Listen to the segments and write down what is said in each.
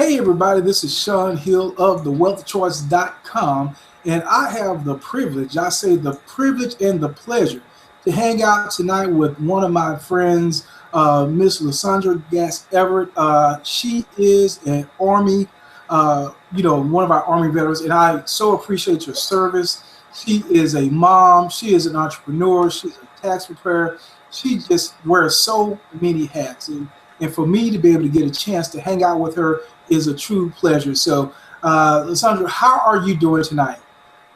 Hey everybody, this is Sean Hill of thewealthchoice.com, and I have the privilege, I say the privilege and the pleasure, to hang out tonight with one of my friends, Miss LaSundra guest Evert. She is an Army, one of our Army veterans, and I so appreciate your service. She is a mom, she is an entrepreneur, she's a tax preparer. She just wears so many hats. And for me to be able to get a chance to hang out with her is a true pleasure. So, LaSundra, how are you doing tonight?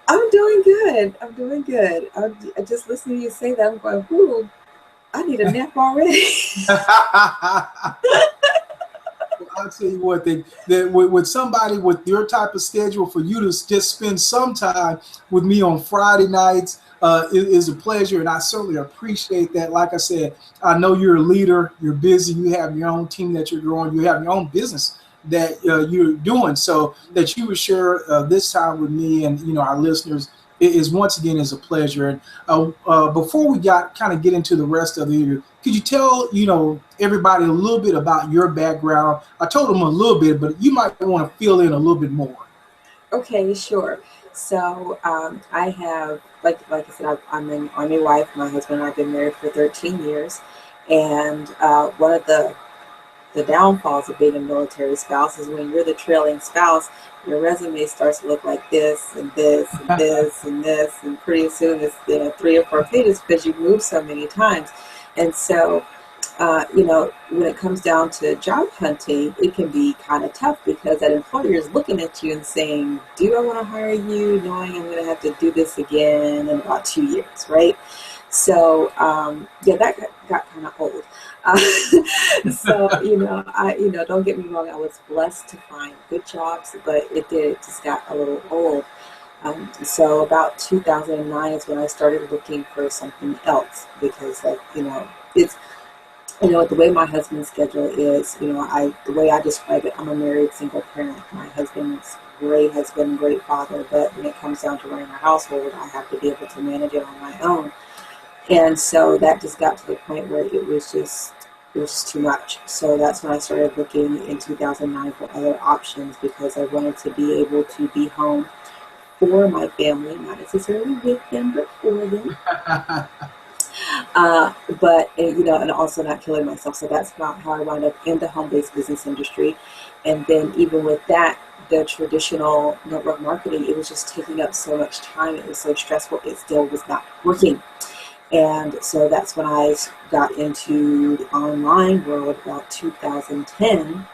I'm doing good. I'm doing good. I just listening to you say that, I'm going, "Ooh, I need a nap already." I'll tell you what, with somebody with your type of schedule, for you to just spend some time with me on Friday nights is a pleasure, and I certainly appreciate that. Like I said, I know you're a leader, you're busy, you have your own team that you're growing, you have your own business that you're doing, so that you would share this time with me and our listeners is once again is a pleasure. And before we get into the rest of the interview, could you tell everybody a little bit about your background? I told them a little bit, but you might want to fill in a little bit more. Okay, sure. So I have, like I said, I'm an Army wife. My husband and I've been married for 13 years, and one of the downfalls of being a military spouse is when you're the trailing spouse, your resume starts to look like this and this and this and this, and pretty soon it's 3 or 4 pages because you've moved so many times. And so, when it comes down to job hunting, it can be kind of tough because that employer is looking at you and saying, "Do I want to hire you, knowing I'm going to have to do this again in about 2 years, right?" So, that got kind of old. Uh, so, don't get me wrong, I was blessed to find good jobs, but it just got a little old. So about 2009 is when I started looking for something else because, it's, the way my husband's schedule is, the way I describe it, I'm a married single parent. My husband's great husband, great father, but when it comes down to running a household, I have to be able to manage it on my own. And so that just got to the point where it was just too much. So that's when I started looking in 2009 for other options because I wanted to be able to be home for my family, not necessarily with them, but for them. And also not killing myself. So that's not how I wound up in the home-based business industry. And then even with that, the traditional network marketing, it was just taking up so much time. It was so stressful. It still was not working. And so that's when I got into the online world about 2010.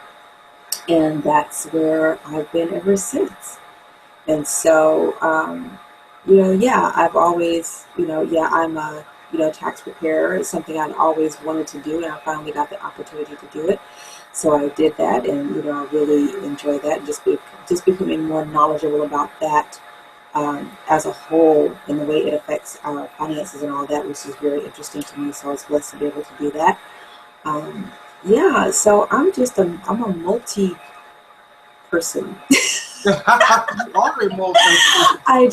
And that's where I've been ever since. And so, I've always, I'm a, tax preparer. It's something I'd always wanted to do, and I finally got the opportunity to do it. So I did that, and, I really enjoyed that, just becoming more knowledgeable about that as a whole and the way it affects our finances and all that, which is very interesting to me. So I was blessed to be able to do that. So I'm a multi person. You are a multi-person. I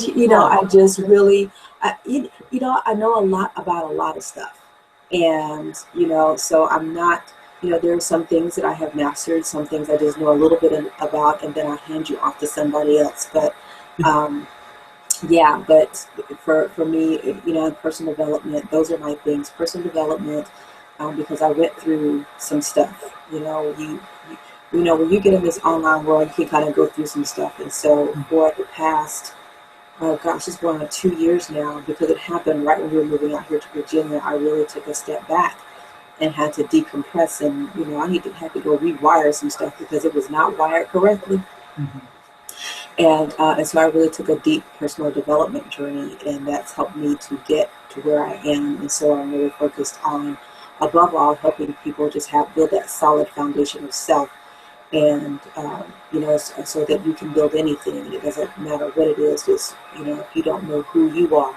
just really, I know a lot about a lot of stuff. And, so I'm not, there are some things that I have mastered, some things I just know a little bit about, and then I hand you off to somebody else. But, but for me, personal development, those are my things. Personal development, because I went through some stuff. When you get in this online world, you can kind of go through some stuff. And so for the past, oh gosh, it's going on 2 years now, because it happened right when we were moving out here to Virginia, I really took a step back and had to decompress. And, I had to go rewire some stuff because it was not wired correctly. Mm-hmm. And so I really took a deep personal development journey, and that's helped me to get to where I am. And so I'm really focused on, above all, helping people just build that solid foundation of self. And, so that you can build anything. It doesn't matter what it is. Just, if you don't know who you are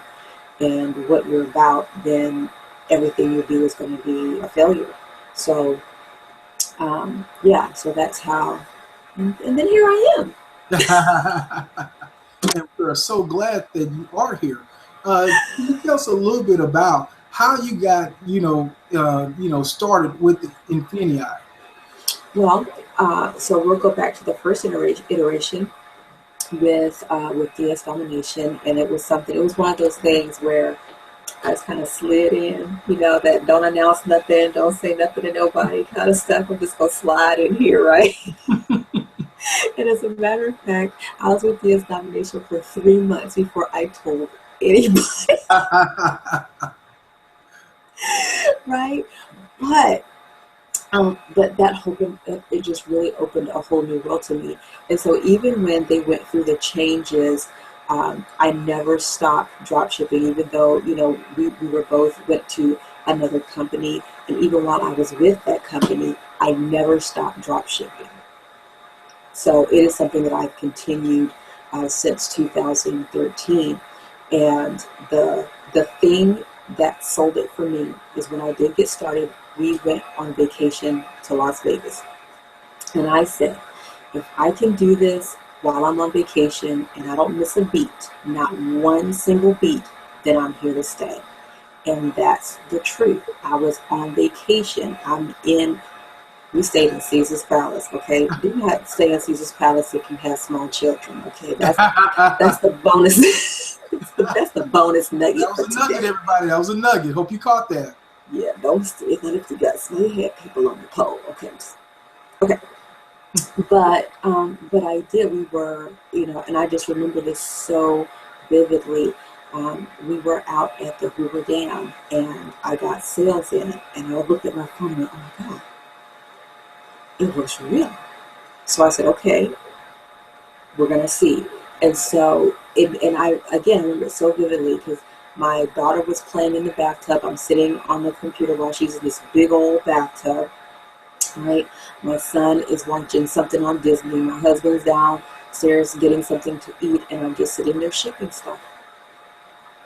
and what you're about, then everything you do is going to be a failure. So, so that's how, and then here I am. And we're so glad that you are here. Can you tell us a little bit about how you got, started with Infinii? Well, So we'll go back to the first iteration with DS domination, and it was something. It was one of those things where I just kind of slid in, that don't announce nothing, don't say nothing to nobody kind of stuff. I'm just gonna slide in here, right? And as a matter of fact, I was with DS domination for 3 months before I told anybody, right? But it just really opened a whole new world to me. And so even when they went through the changes, I never stopped drop shipping, even though, we were both went to another company. And even while I was with that company, I never stopped drop shipping. So it is something that I've continued since 2013. And the thing that sold it for me is when I did get started, we went on vacation to Las Vegas. And I said, if I can do this while I'm on vacation and I don't miss a beat, not one single beat, then I'm here to stay. And that's the truth. I was on vacation. We stayed in Caesar's Palace, okay? Do not stay in Caesar's Palace if you have small children, okay? That's the bonus. that's the bonus nugget. That was a nugget, everybody. That was a nugget. Hope you caught that. Yeah, don't stay there if you got small head people on the pole, okay? Okay. But I did. We were, and I just remember this so vividly. We were out at the Hoover Dam, and I got sales in it, and I looked at my phone and went, oh my God, it looks real. So I said, okay, we're going to see. And so, and I, again, remember it so vividly because my daughter was playing in the bathtub. I'm sitting on the computer while she's in this big old bathtub, right? My son is watching something on Disney. My husband's downstairs getting something to eat, and I'm just sitting there shipping stuff.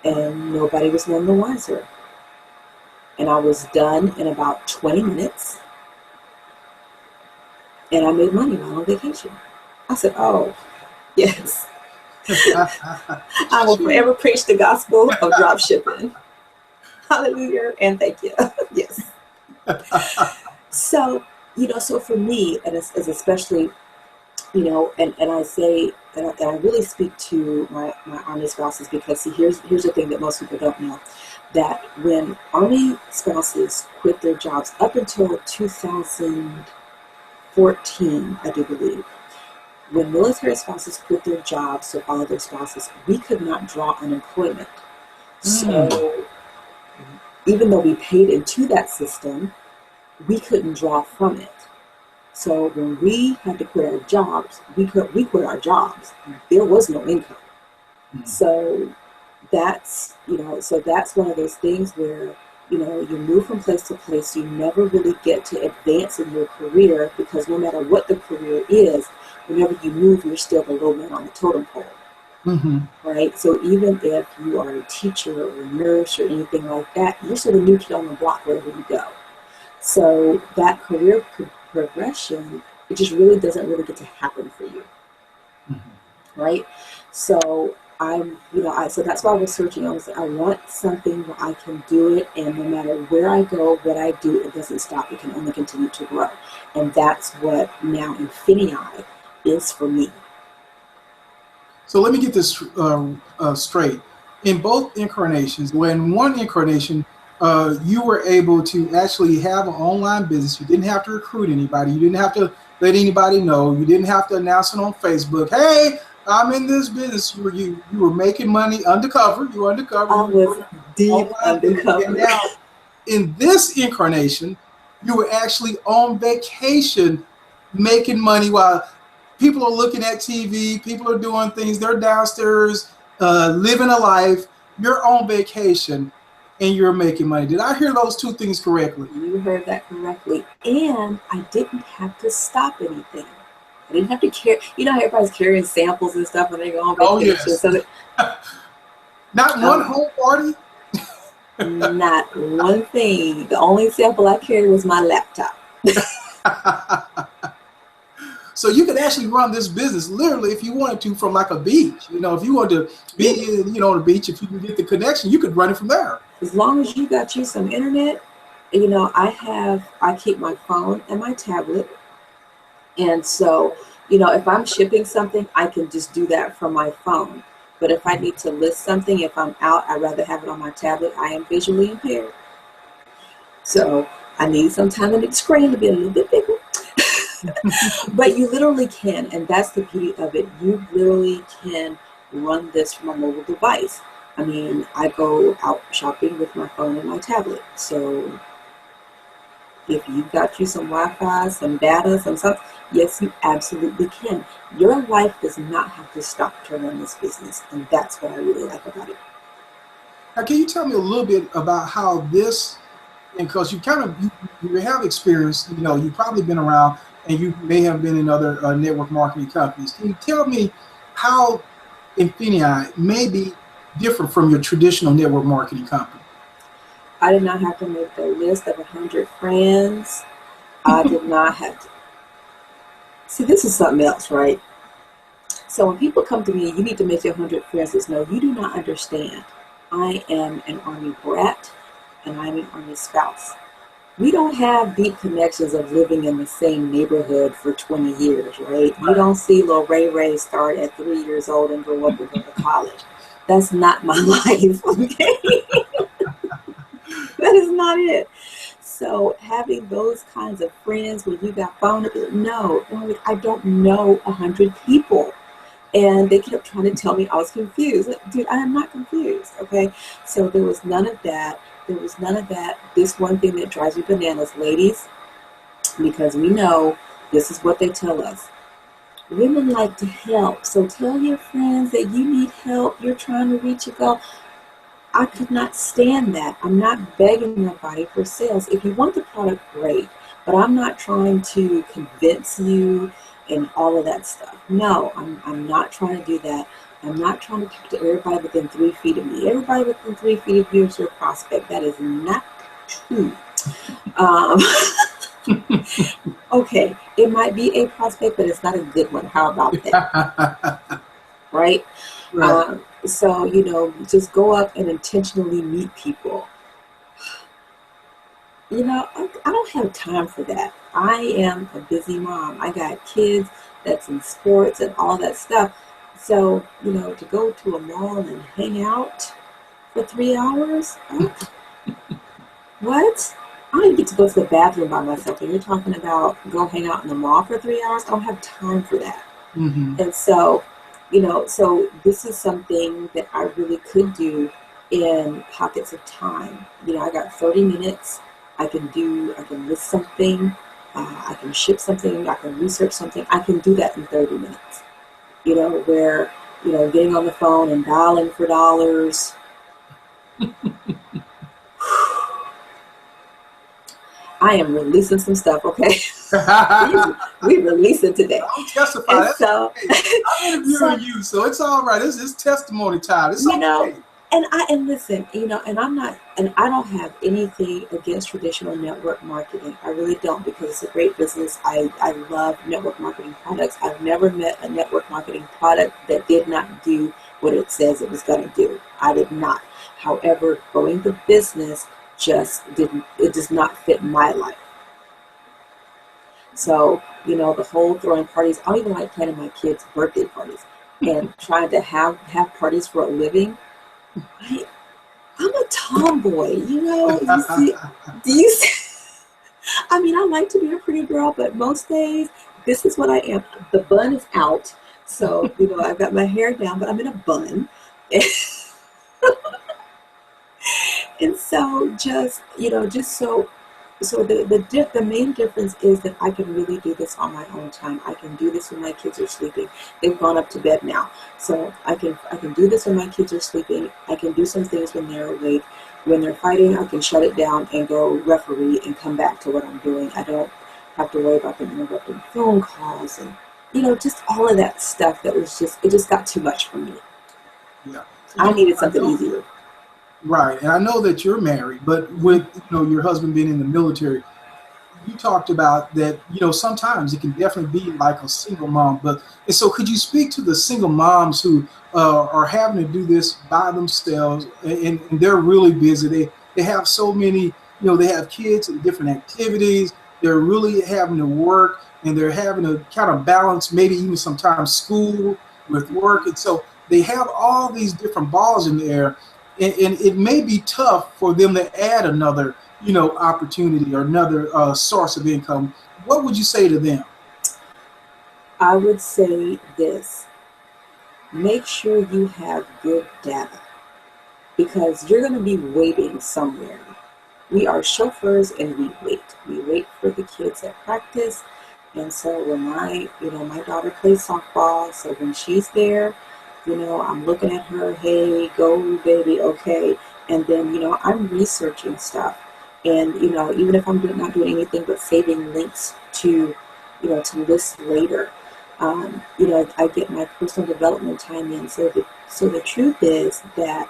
And nobody was none the wiser. And I was done in about 20 minutes. And I made money while on vacation. I said, oh, yes. I will forever preach the gospel of drop shipping. Hallelujah. And thank you. Yes. So, so for me, and as especially, and I say, and I really speak to my Army spouses because, see, here's the thing that most people don't know, that when Army spouses quit their jobs up until 2014, I do believe, when military spouses quit their jobs to follow their spouses, we could not draw unemployment. So even though we paid into that system, we couldn't draw from it. So when we had to quit our jobs, we quit our jobs. There was no income. So that's, so that's one of those things where, you move from place to place. You never really get to advance in your career because no matter what the career is, whenever you move, you're still the low man on the totem pole. Right? So even if you are a teacher or a nurse or anything like that, you're still the new kid on the block wherever you go. So that career progression, it just really doesn't really get to happen for you. Right? So so that's why I was searching. I want something where I can do it, and no matter where I go, what I do, it doesn't stop. It can only continue to grow. And that's what now Infinii is for me. So let me get this straight. In both incarnations, when one incarnation, you were able to actually have an online business. You didn't have to recruit anybody. You didn't have to let anybody know. You didn't have to announce it on Facebook. Hey, I'm in this business. You were making money undercover. You were undercover. I was deep undercover. And now, in this incarnation, you were actually on vacation making money while people are looking at TV. People are doing things. They're downstairs living a life. You're on vacation and you're making money. Did I hear those two things correctly? You heard that correctly. And I didn't have to stop anything. I didn't have to carry, how everybody's carrying samples and stuff when they go on vacation. Oh, yes. So Not one home party? Not one thing. The only sample I carried was my laptop. So you could actually run this business literally if you wanted to from like a beach. If you wanted to be on the beach, if you can get the connection, you could run it from there. As long as you got you some internet, I keep my phone and my tablet And so, you know, if I'm shipping something, I can just do that from my phone. But if I need to list something, if I'm out, I'd rather have it on my tablet. I am visually impaired. So I need some time on the screen to be a little bit bigger. But you literally can, and that's the beauty of it. You literally can run this from a mobile device. I mean, I go out shopping with my phone and my tablet. So if you've got you some Wi-Fi, some data, some something, yes, you absolutely can. Your life does not have to stop to run this business, and that's what I really like about it. Now, can you tell me a little bit about how this, and because you have experience, you know, you've probably been around, and you may have been in other network marketing companies. Can you tell me how Infinii may be different from your traditional network marketing company? I did not have to make the list of 100 friends. I did not have to. See, this is something else, right? So when people come to me, you need to make your 100 friends. It's no, you do not understand. I am an Army brat and I'm an Army spouse. We don't have deep connections of living in the same neighborhood for 20 years, right? You don't see little Ray Ray start at 3 years old and grow up and go to college. That's not my life, okay? That is not it. So having those kinds of friends when you got phone, no, I don't know 100 people. And they kept trying to tell me I was confused. Like, dude, I am not confused, okay? So there was none of that. There was none of that. This one thing that drives me bananas, ladies, because we know this is what they tell us. Women like to help. So tell your friends that you need help. You're trying to reach a goal. I could not stand that. I'm not begging nobody for sales. If you want the product, great. But I'm not trying to convince you and all of that stuff. No, I'm not trying to do that. I'm not trying to talk to everybody within 3 feet of me. Everybody within 3 feet of you is your prospect. That is not true. Um, okay, it might be a prospect, but it's not a good one. How about that? Right? Right. So, you know, just go up and intentionally meet people. You know, I don't have time for that. I am a busy mom. I got kids that's in sports and all that stuff. So, you know, to go to a mall and hang out for 3 hours? What? I don't even get to go to the bathroom by myself. And you're talking about go hang out in the mall for 3 hours? I don't have time for that. Mm-hmm. And so, you know, so this is something that I really could do in pockets of time. You know, I got 30 minutes. I can list something, I can ship something, I can research something. I can do that in 30 minutes. You know, where, you know, getting on the phone and dialing for dollars. I am releasing some stuff, okay? we releasing today. I'll testify. And so, I'm interviewing you, so it's all right. It's testimony time. It's you okay. know, and listen, you know, and I don't have anything against traditional network marketing. I really don't, because it's a great business. I love network marketing products. I've never met a network marketing product that did not do what it says it was going to do. I did not. However, growing the business just didn't, it does not fit my life. So, you know, the whole throwing parties, I don't even like planning my kids' birthday parties and trying to have parties for a living. I'm a tomboy, you know. You see, do you see? I mean, I like to be a pretty girl, but most days, this is what I am. The bun is out. So, you know, I've got my hair down, but I'm in a bun. And so just, you know, just so the main difference is that I can really do this on my own time. I can do this when my kids are sleeping. They've gone up to bed now. So I can do this when my kids are sleeping. I can do some things when they're awake. When they're fighting, I can shut it down and go referee and come back to what I'm doing. I don't have to worry about them interrupting phone calls and, you know, just all of that stuff that was just, it just got too much for me. Yeah. I needed something easier. Right, and I know that you're married, but with, you know, your husband being in the military, you talked about that, you know, sometimes it can definitely be like a single mom. But and so, could you speak to the single moms who are having to do this by themselves, and they're really busy. They have so many, you know, they have kids and different activities, they're really having to work, and they're having to kind of balance maybe even sometimes school with work. And so they have all these different balls in the air, and it may be tough for them to add another, opportunity or another source of income. What would you say to them? I would say this: make sure you have good data, because you're going to be waiting somewhere. We are chauffeurs and we wait. We wait for the kids at practice. And so when my daughter plays softball, so when she's there, I'm looking at her, hey, go baby, okay. And then, I'm researching stuff. And, even if I'm not doing anything but saving links to list later, I get my personal development time in. So the truth is that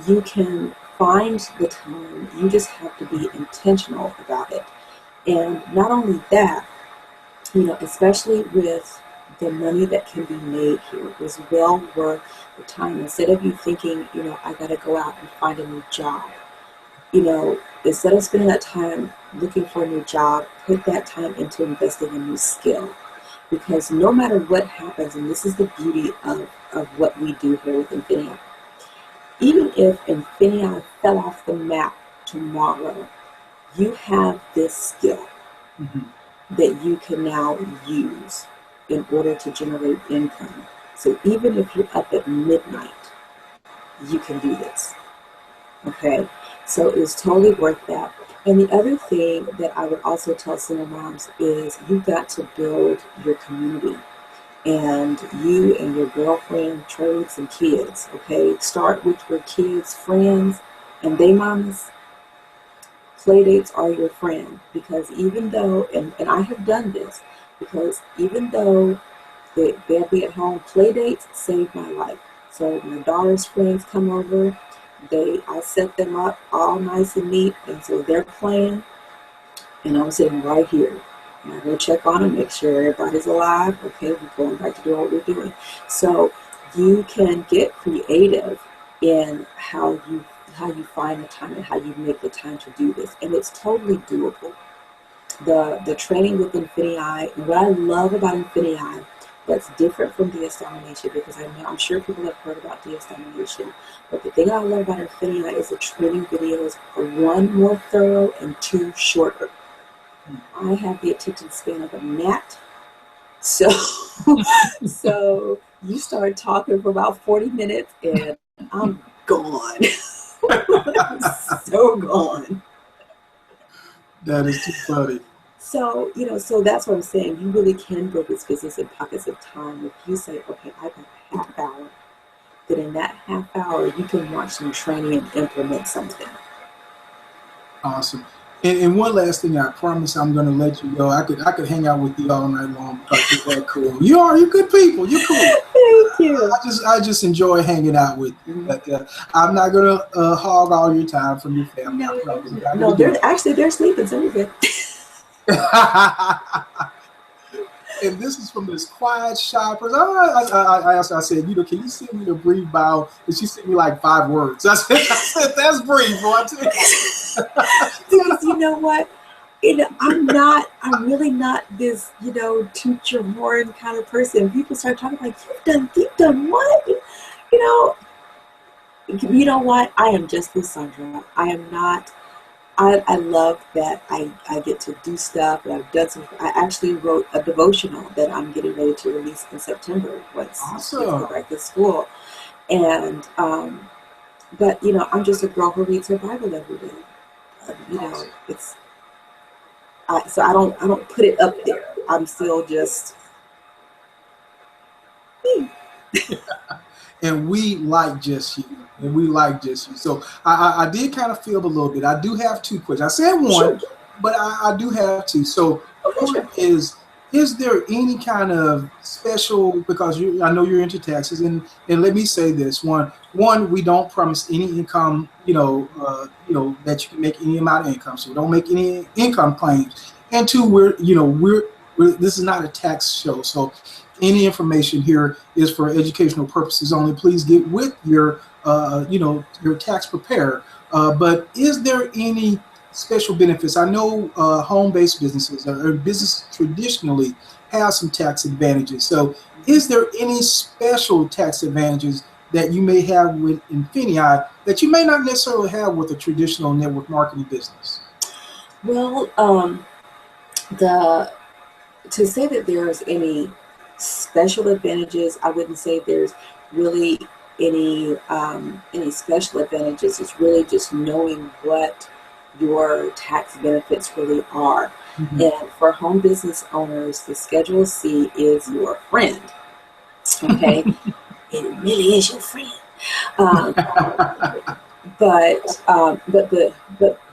you can find the time. You just have to be intentional about it. And not only that, especially with the money that can be made here, is well worth the time. Instead of you thinking, I got to go out and find a new job, instead of spending that time looking for a new job, put that time into investing in a new skill. Because no matter what happens, and this is the beauty of what we do here with Infinii, even if Infinii fell off the map tomorrow, you have this skill that you can now use in order to generate income. So even if you're up at midnight, you can do this. Okay? So it's totally worth that. And the other thing that I would also tell single moms is you've got to build your community. And you and your girlfriend, trades, and kids, okay? Start with your kids' friends and they mamas. Playdates are your friend, because even though, and I have done this, because even though they'll be at home, playdates saved my life. So my daughter's friends come over, I set them up all nice and neat, and so they're playing, and I'm sitting right here. And I go check on them, make sure everybody's alive. Okay, we're going back to doing what we're doing. So you can get creative in how you find the time and how you make the time to do this. And it's totally doable. The training with Infinii, and what I love about Infinii that's different from DS Domination, because I'm sure people have heard about DS Domination, but the thing I love about Infinii is the training videos are, one, more thorough, and two, shorter. I have the attention span of a gnat. So you start talking for about 40 minutes and I'm gone. I'm so gone. That is too funny. So, so that's what I'm saying. You really can build this business in pockets of time. If you say, okay, I got a half hour, then in that half hour, you can watch some training and implement something. Awesome. And one last thing, I promise I'm going to let you go. I could hang out with you all night long because you're that cool. You're good people. You're cool. Thank you. I just enjoy hanging out with you. But I'm not going to hog all your time from your family. No, they're sleeping, so we're good. And this is from this quiet, shy person. I asked her, I said, can you send me a brief bio? And she sent me like 5 words. I said that's brief, boy. Because you know what? I'm really not this, toot your horn kind of person. People start talking like, you've done what? You know what? I am just LaSundra. I am not. I love that I get to do stuff, and I've done some. I actually wrote a devotional that I'm getting ready to release in September once kids go back to school. And but I'm just a girl who reads her Bible every day. So I don't put it up there. I'm still just me. And we like just you. So I did kind of feel a little bit. I do have 2 questions. I said one, sure, but I do have 2. So one is there any kind of special, because I know you're into taxes, and let me say this: one, we don't promise any income, that you can make any amount of income, so we don't make any income claims. And 2, we're this is not a tax show, so any information here is for educational purposes only. Please get with your your tax preparer. But is there any special benefits? I know home-based businesses or businesses traditionally have some tax advantages. So, is there any special tax advantages that you may have with Infinii that you may not necessarily have with a traditional network marketing business? Well, the to say that there's any special advantages, I wouldn't say there's really any special advantages. It's really just knowing what your tax benefits really are. Mhm. And for home business owners, the Schedule C is your friend. Okay, it really is your friend. Um, but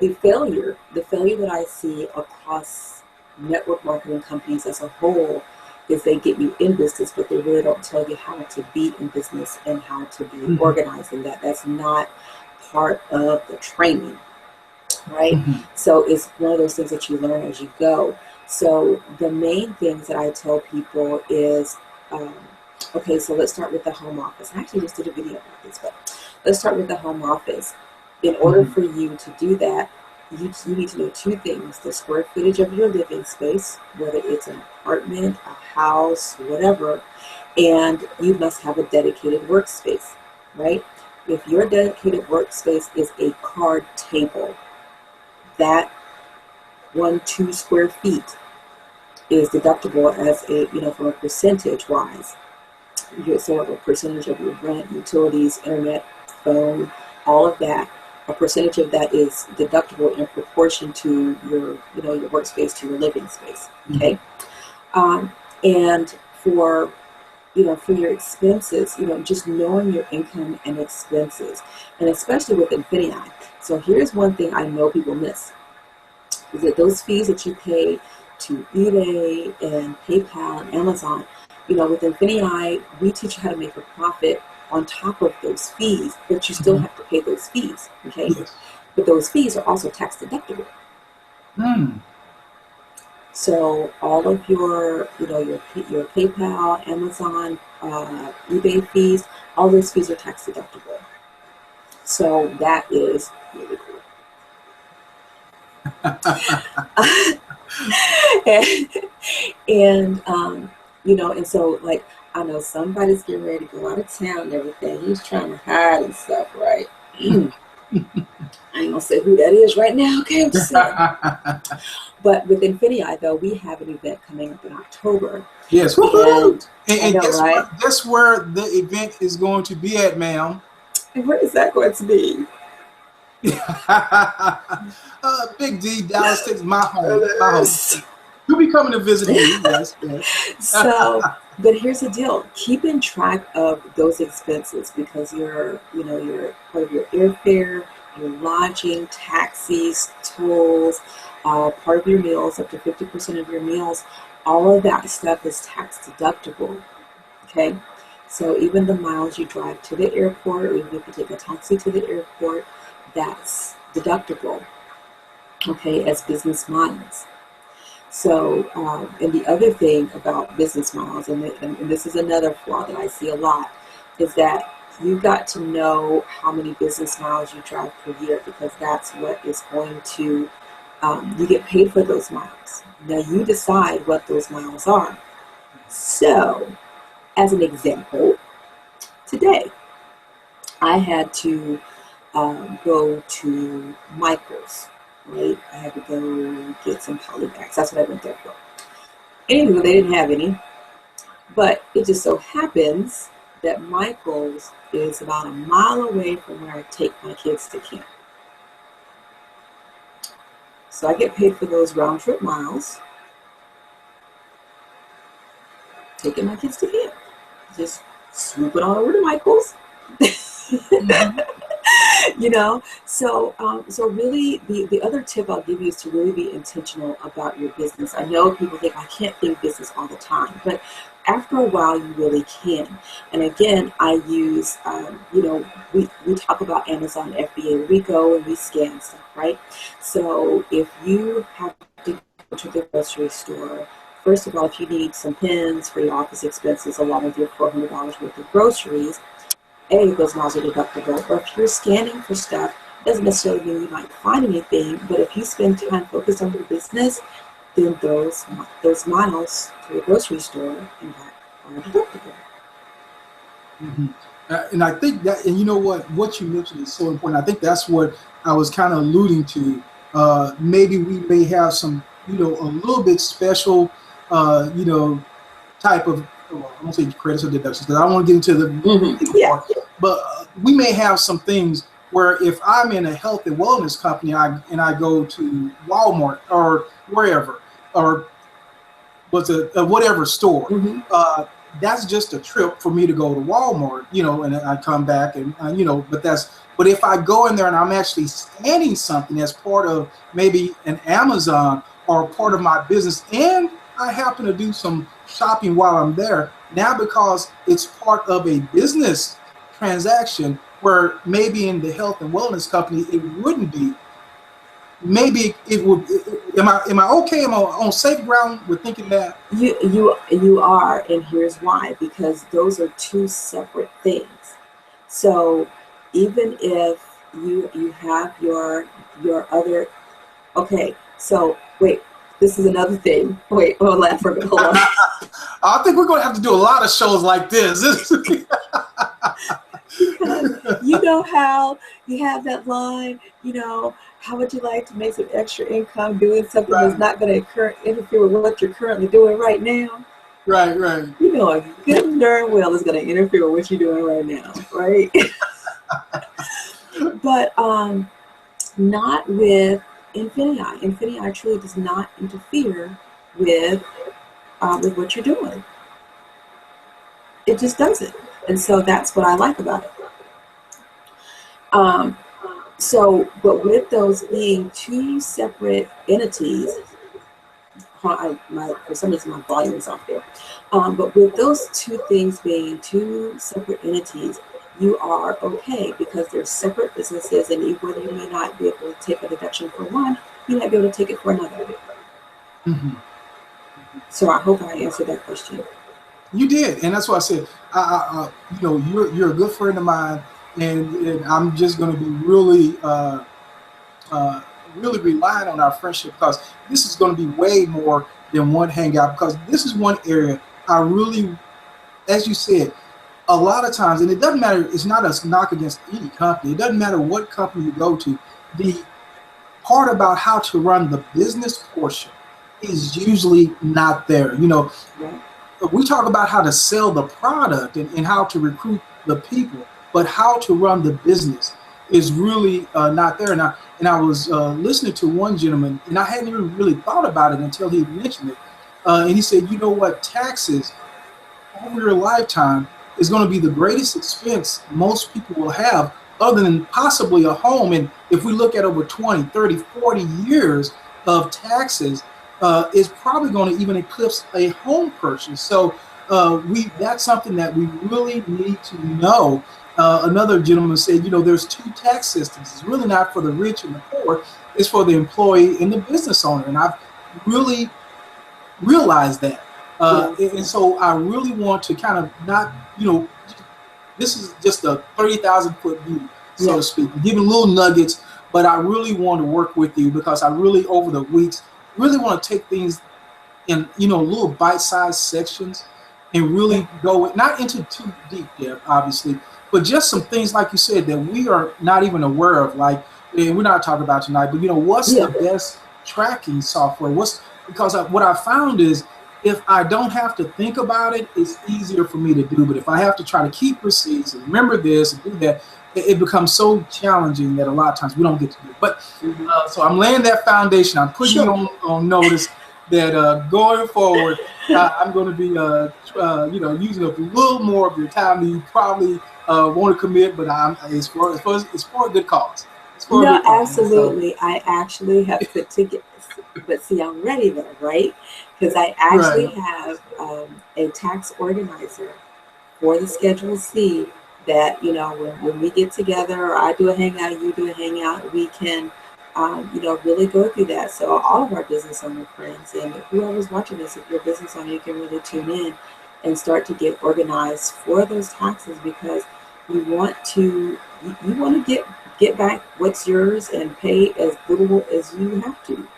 the failure that I see across network marketing companies as a whole is they get you in business, but they really don't tell you how to be in business and how to be Mhm. organized in that. That's not part of the training, right? Mhm. So it's one of those things that you learn as you go. So the main things that I tell people is, um, okay, so let's start with the home office. I actually just did a video about this, but let's start with the home office. In order Mhm. for you to do that, you need to know two things: the square footage of your living space, whether it's an apartment, a house, whatever, and you must have a dedicated workspace, right? If your dedicated workspace is a card table, that 2 square feet is deductible as from a percentage wise. So a percentage of your rent, utilities, internet, phone, all of that. A percentage of that is deductible in proportion to your workspace, to your living space. Mhm. Okay, um, and for your expenses, just knowing your income and expenses, and especially with Infinii. So here's one thing I know people miss is that those fees that you pay to eBay and PayPal and Amazon, with Infinii, we teach you how to make a profit on top of those fees, but you still Mhm. have to pay those fees, okay? Yes. But those fees are also tax deductible. Mm. So all of your PayPal, Amazon, eBay fees, all those fees are tax deductible. So that is really cool. and, and so like I know somebody's getting ready to go out of town and everything. He's trying to hide and stuff, right? I ain't gonna say who that is right now, okay? I'm just saying. But with Infinii, though, we have an event coming up in October, Yes. Woohoo! and I And know, guess what? right? Guess where the event is going to be at, ma'am? And where is that going to be? Big D, Dallas, Texas, my home, my It home. is. You'll be coming to visit me. Yes, yes. So, but here's the deal: keeping track of those expenses because your part of your airfare, your lodging, taxis, tolls, part of your meals, up to 50% of your meals, all of that stuff is tax deductible. Okay, so even the miles you drive to the airport, or even if you take a taxi to the airport, that's deductible. Okay, as business miles. So, and the other thing about business miles, and this is another flaw that I see a lot, is that you've got to know how many business miles you drive per year because that's what is going to, you get paid for those miles. Now you decide what those miles are. So, as an example, today I had to go to Michael's, right? I had to go get some poly bags. That's what I went there for. Anywho, they didn't have any. But it just so happens that Michael's is about a mile away from where I take my kids to camp. So I get paid for those round trip miles, taking my kids to camp. Just swoop it on over to Michael's. Mhm. So really the other tip I'll give you is to really be intentional about your business. I know people think I can't think business all the time, but after a while you really can. And again, I use we talk about Amazon FBA we go and we scan stuff, right? So if you have to go to the grocery store, first of all, if you need some pens for your office expenses along with your $400 worth of groceries, those miles are deductible. Or if you're scanning for stuff, Doesn't necessarily mean you might find anything, but if you spend time focused on your business, then those miles to the grocery store and back are deductible. Mm-hmm. And I think that, and you know what you mentioned is so important. I think that's what I was kind of alluding to. Maybe we may have some, a little bit special, type of, well, I won't say credits or deductions because I don't want to get into the Yeah. part, but we may have some things where if I'm in a health and wellness company and I go to Walmart or wherever, or was a whatever store. That's just a trip for me to go to Walmart, and I come back and but if I go in there and I'm actually scanning something as part of maybe an Amazon or part of my business, and I happen to do some shopping while I'm there, now because it's part of a business transaction where maybe in the health and wellness company it wouldn't be. Maybe it would. Am I okay? Am I on safe ground with thinking that? You are, and here's why. Because those are two separate things. So even if you have your other, okay. So wait, this is another thing. Wait, hold on for a minute. Hold on. I think we're going to have to do a lot of shows like this. Because you know how you have that line, how would you like to make some extra income doing something that's not going to interfere with what you're currently doing right now? Right. You know, a good and darn well is going to interfere with what you're doing right now, right? But not with Infinii. Infinii truly does not interfere with what you're doing. It just doesn't. And so that's what I like about it. But with those being two separate entities, for some reason my volume is off there. But with those two things being two separate entities, you are okay because they're separate businesses, and whether you may not be able to take a deduction for one, you might be able to take it for another. Mm-hmm. So I hope I answered that question. You did, and that's why I said, you're a good friend of mine, and I'm just going to be really, really relying on our friendship because this is going to be way more than one hangout. Because this is one area I really, as you said, a lot of times, and it doesn't matter. It's not a knock against any company. It doesn't matter what company you go to. The part about how to run the business portion is usually not there. We talk about how to sell the product and how to recruit the people, but how to run the business is really not there. And I was listening to one gentleman, and I hadn't even really thought about it until he mentioned it. And he said, you know what, taxes over your lifetime is going to be the greatest expense most people will have other than possibly a home. And if we look at over 20, 30, 40 years of taxes, is probably going to even eclipse a home purchase. So that's something that we really need to know. Another gentleman said, there's two tax systems. It's really not for the rich and the poor. It's for the employee and the business owner. And I've really realized that. And so I really want to kind of not, this is just a 30,000 foot view, so to speak, giving little nuggets, but I really want to work with you because I really, over the weeks, really want to take things in, little bite-sized sections and really go not into too deep depth, obviously, but just some things, like you said, that we are not even aware of, like, and we're not talking about tonight, but, what's the best tracking software? Because what I found is if I don't have to think about it, it's easier for me to do. But if I have to try to keep receipts and remember this and do that, it becomes so challenging that a lot of times we don't get to do it. But so I'm laying that foundation. I'm putting you on notice that going forward, I'm going to be, using a little more of your time than you probably want to commit. But it's for a good cause. Absolutely. I actually have put together, but see, I'm ready though, right? Because I actually have a tax organizer for the Schedule C that, when we get together, or I do a hangout, you do a hangout, we can, really go through that. So all of our business owner friends and whoever's watching this, if you're a business owner, you can really tune in and start to get organized for those taxes because you want to get get back what's yours and pay as little as you have to.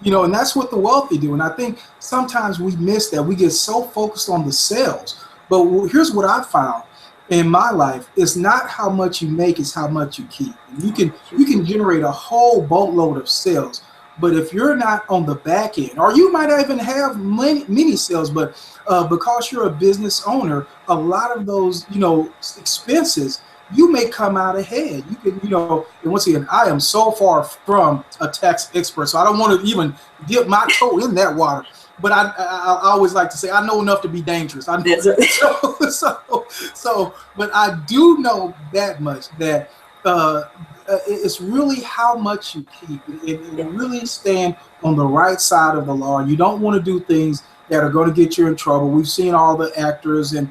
You know, and that's what the wealthy do. And I think sometimes we miss that. We get so focused on the sales. But here's what I found in my life: it's not how much you make, it's how much you keep. And you can generate a whole boatload of sales. But if you're not on the back end, or you might even have many sales, but because you're a business owner, a lot of those, expenses, you may come out ahead. You can, and once again, I am so far from a tax expert, so I don't want to even dip my toe in that water. But I always like to say I know enough to be dangerous. I know, but I do know that much, that it's really how much you keep, and really stand on the right side of the law. You don't want to do things that are going to get you in trouble. We've seen all the actors and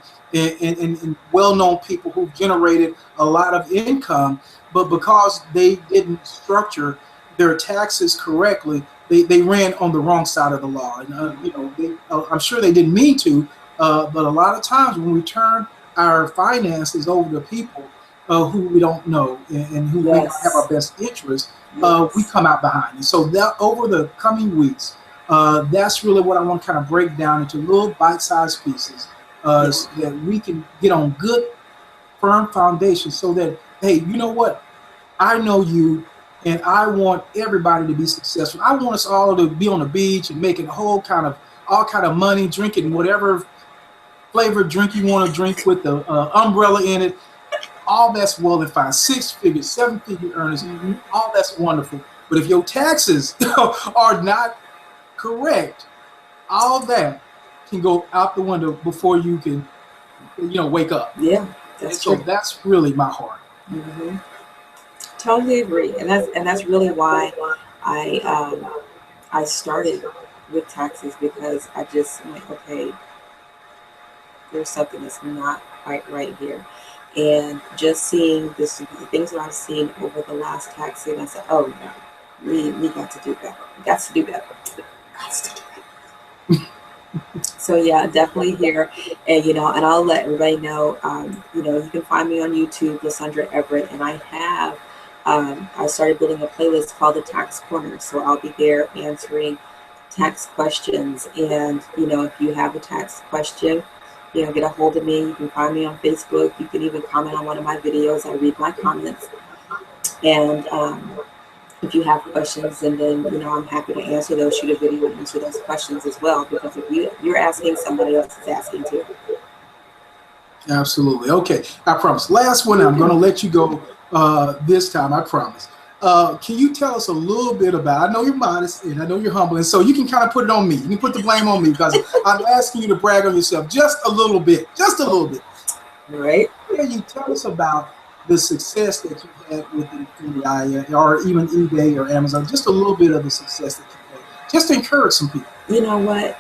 well-known people who've generated a lot of income, but because they didn't structure their taxes correctly, they ran on the wrong side of the law. And I'm sure they didn't mean to, but a lot of times when we turn our finances over to people who we don't know, and who may not have our best interest, we come out behind. And so that over the coming weeks, that's really what I want to kind of break down into little bite-sized pieces, so that we can get on good, firm foundation, so that, hey, you know what? I know you, and I want everybody to be successful. I want us all to be on the beach and making all kind of money, drinking whatever flavored drink you want to drink with the umbrella in it. All that's well and fine. 6-figure, 7-figure earners, all that's wonderful. But if your taxes are not correct, all that can go out the window before you can, wake up. Yeah, that's so true. That's really my heart. Mm-hmm. Totally agree, and that's really why I started with taxes, because I just went, okay, there's something that's not quite right here. And just seeing the things that I've seen over the last tax season, I said, oh no, we got to do better. We got to do better. Got to do better. So yeah, definitely here, and and I'll let everybody know. You can find me on YouTube, LaSundra Everett, and I started building a playlist called the Tax Corner. So I'll be there answering tax questions, and if you have a tax question, get a hold of me. You can find me on Facebook. You can even comment on one of my videos. I read my comments. And if you have questions, and then, I'm happy to answer those, shoot a video and answer those questions as well. Because if you're asking, somebody else is asking too. Absolutely. Okay. I promise. Last one. I'm going to let you go this time. I promise. Can you tell us a little bit about, I know you're modest and I know you're humble, and so you can kind of put it on me. You can put the blame on me, because I'm asking you to brag on yourself just a little bit. Just a little bit. Right. Can you tell us about the success that you had with Infinii, or even eBay or Amazon? Just a little bit of the success that you had, just to encourage some people. You know what?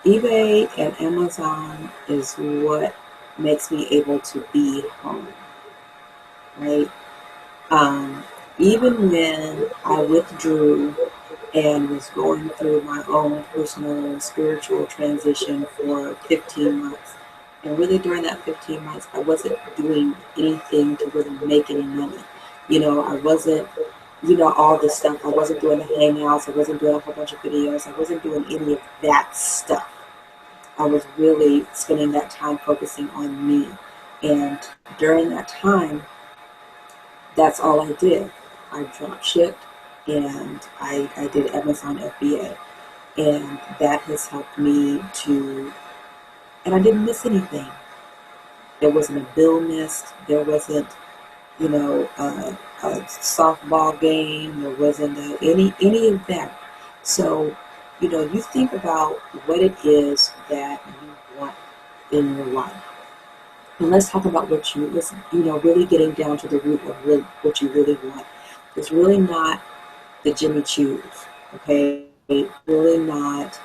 eBay and Amazon is what makes me able to be home. Right? Even when I withdrew and was going through my own personal spiritual transition for 15 months, and really during that 15 months, I wasn't doing anything to really make any money. I wasn't, all this stuff. I wasn't doing the hangouts. I wasn't doing a whole bunch of videos. I wasn't doing any of that stuff. I was really spending that time focusing on me. And during that time, that's all I did. I drop shipped, and I did Amazon FBA. And that has helped me to, and I didn't miss anything. There wasn't a bill missed. There wasn't, a softball game. There wasn't any of that. So, you think about what it is that you want in your life. And let's talk about really getting down to the root of really what you really want. It's really not the Jimmy Choos, okay? Really not,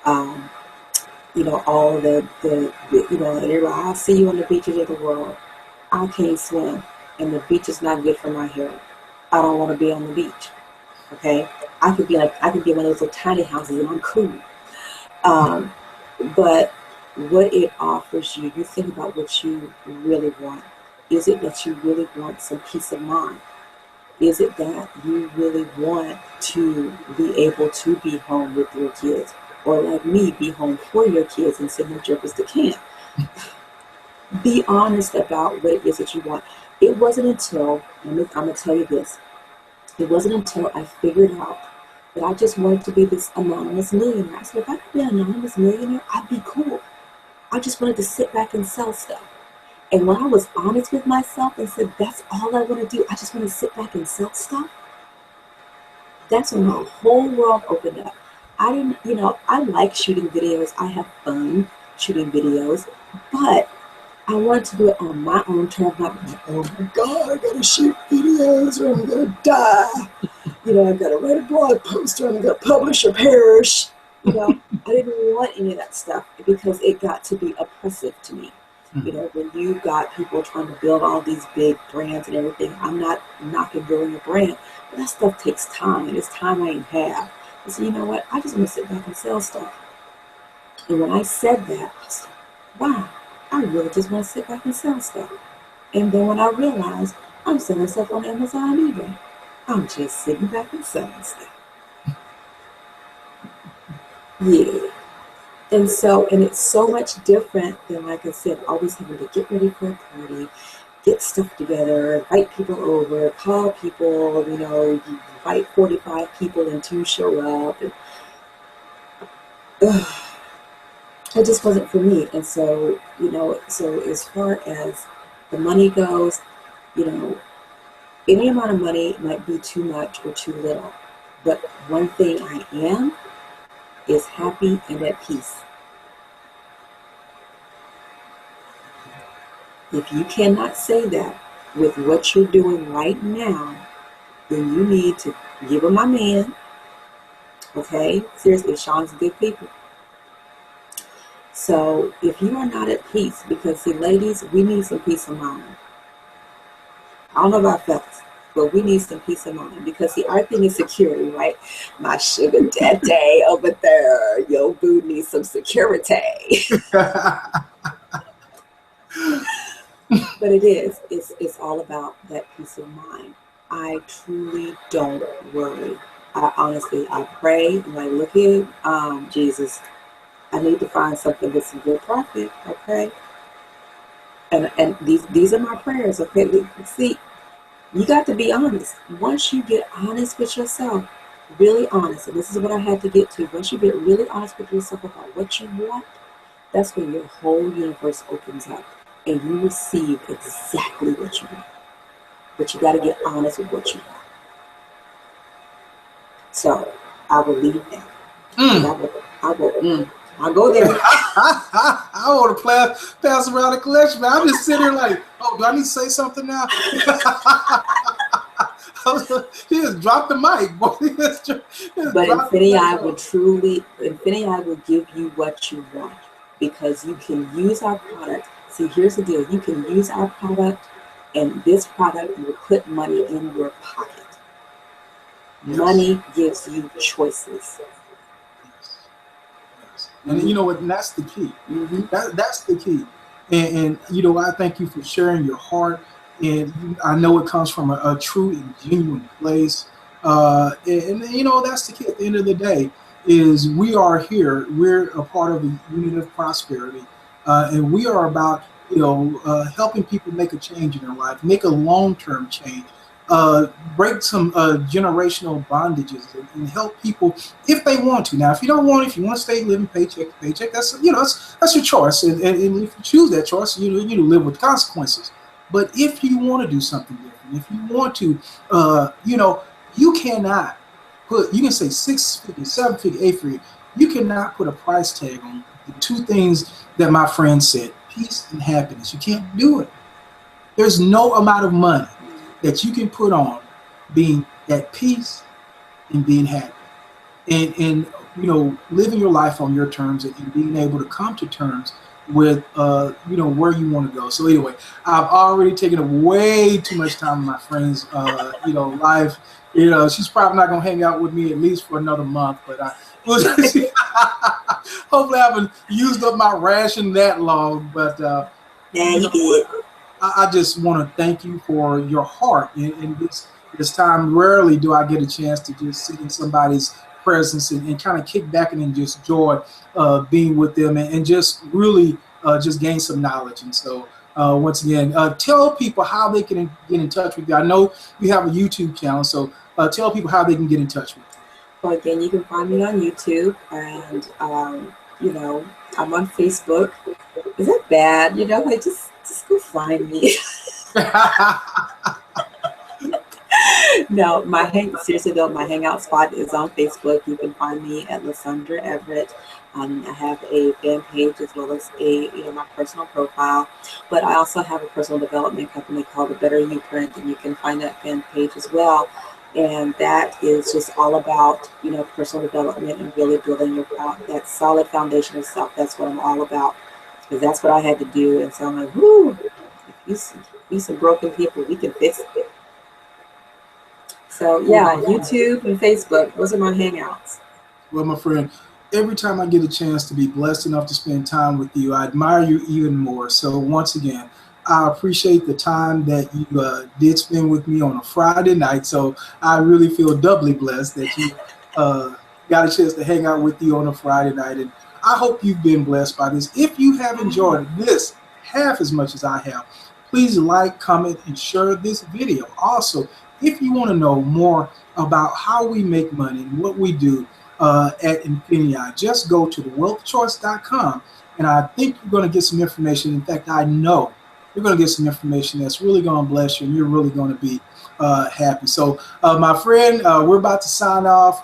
all the I'll see you on the beaches of the world. I can't swim, and the beach is not good for my hair. I don't want to be on the beach, okay? I could be one of those little tiny houses, and I'm cool. But what it offers you, you think about what you really want. Is it that you really want some peace of mind? Is it that you really want to be able to be home with your kids? Or like me, be home for your kids and send them jokers to camp? Be honest about what it is that you want. It wasn't until, I'm going to tell you this, it wasn't until I figured out that I just wanted to be this anonymous millionaire. I said, if I could be an anonymous millionaire, I'd be cool. I just wanted to sit back and sell stuff. And when I was honest with myself and said, that's all I want to do, I just want to sit back and sell stuff, that's when my whole world opened up. I didn't, I like shooting videos. I have fun shooting videos, but I wanted to do it on my own terms. Like, oh my God, I gotta shoot videos or I'm gonna die. I gotta write a blog post or I'm gonna publish or perish. I didn't want any of that stuff because it got to be oppressive to me. When you got people trying to build all these big brands and everything, I'm not knocking building a brand, but that stuff takes time, and it's time I ain't have. So you know what? I just want to sit back and sell stuff. And when I said that, I said, wow, I really just want to sit back and sell stuff. And then when I realized I'm selling stuff on Amazon and eBay, I'm just sitting back and selling stuff. Yeah. And it's so much different than, like I said, always having to get ready for a party, get stuff together, invite people over, call people, you invite 45 people and 2 show up. And, it just wasn't for me. And so, so as far as the money goes, any amount of money might be too much or too little. But one thing I am is happy and at peace. If you cannot say that with what you're doing right now, then you need to give him my man. Okay? Seriously, Sean's good people. So if you are not at peace, because see, ladies, we need some peace of mind. I don't know about fellas, but we need some peace of mind because see, our thing is security, right? My sugar daddy over there, your boo needs some security. But it's all about that peace of mind. I truly don't worry. I pray and I look at Jesus. I need to find something with some good profit, okay? And these are my prayers, okay? See, you got to be honest. Once you get honest with yourself, really honest, and this is what I had to get to. Once you get really honest with yourself about what you want, that's when your whole universe opens up and you receive exactly what you want. But you got to get honest with what you want. So I will leave that. I'll go there. I want to pass around the collection, man. I'm just sitting here like, oh, do I need to say something now? He just dropped the mic. But Infinii will give you what you want because you can use our product. See, here's the deal. You can use our product, and this product will put money in your pocket. Yes. Money gives you choices. And you know what? And that's the key. Mm-hmm. That's the key. And I thank you for sharing your heart. And I know it comes from a true and genuine place. And that's the key. At the end of the day, is we are here. We're a part of the Union of Prosperity, and we are about helping people make a change in their life, make a long-term change. Break some generational bondages and help people if they want to. Now, if you don't want, if you want to stay living paycheck to paycheck, that's your choice. And if you choose that choice, you live with consequences. But if you want to do something different, if you want to, you cannot put. You can say 6-figure, 7-figure, 8-figure. You cannot put a price tag on the two things that my friend said: peace and happiness. You can't do it. There's no amount of money that you can put on being at peace and being happy, and living your life on your terms and being able to come to terms with where you want to go. So anyway, I've already taken up way too much time in my friend's life. She's probably not gonna hang out with me at least for another month, but hopefully I haven't used up my ration that long. But you did. I just want to thank you for your heart in this time. Rarely do I get a chance to just sit in somebody's presence and kind of kick back and just enjoy being with them and just really just gain some knowledge. And so once again, tell people how they can get in touch with you. I know you have a YouTube channel, so tell people how they can get in touch with you. Well, again, you can find me on YouTube, and I'm on Facebook. Is that bad? Like just go find me. No, seriously though, my hangout spot is on Facebook. You can find me at LaSundra Everett. I have a fan page as well as my personal profile, but I also have a personal development company called The Better You Print, and you can find that fan page as well. And that is just all about, personal development and really building that solid foundation of self. That's what I'm all about, because that's what I had to do. And so I'm like, whoo, if you some broken people, we can fix it. So yeah, YouTube and Facebook, those are my hangouts. Well, my friend, every time I get a chance to be blessed enough to spend time with you, I admire you even more. So once again, I appreciate the time that you did spend with me on a Friday night. So I really feel doubly blessed that you got a chance to hang out with you on a Friday night. And I hope you've been blessed by this. If you have enjoyed this half as much as I have, please like, comment, and share this video. Also, if you want to know more about how we make money and what we do at Infinii, just go to thewealthchoice.com, and I think you're going to get some information. In fact, I know you're going to get some information that's really going to bless you, and you're really going to be happy. So, my friend, we're about to sign off,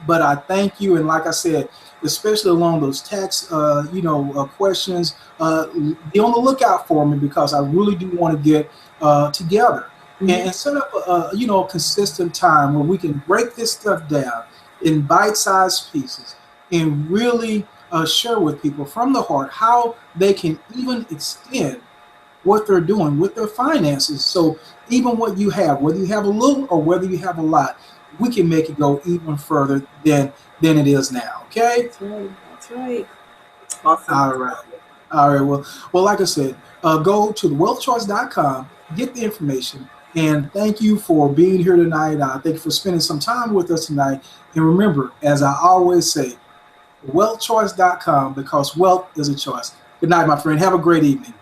but I thank you, and like I said, especially along those tax, questions, be on the lookout for me, because I really do want to get together and set up a consistent time where we can break this stuff down in bite-sized pieces and really share with people from the heart how they can even extend what they're doing with their finances. So even what you have, whether you have a little or whether you have a lot, we can make it go even further than it is now. Okay? That's right. That's right. Awesome. All right. Well, like I said, go to thewealthchoice.com, get the information. And thank you for being here tonight. Thank you for spending some time with us tonight. And remember, as I always say, wealthchoice.com, because wealth is a choice. Good night, my friend. Have a great evening.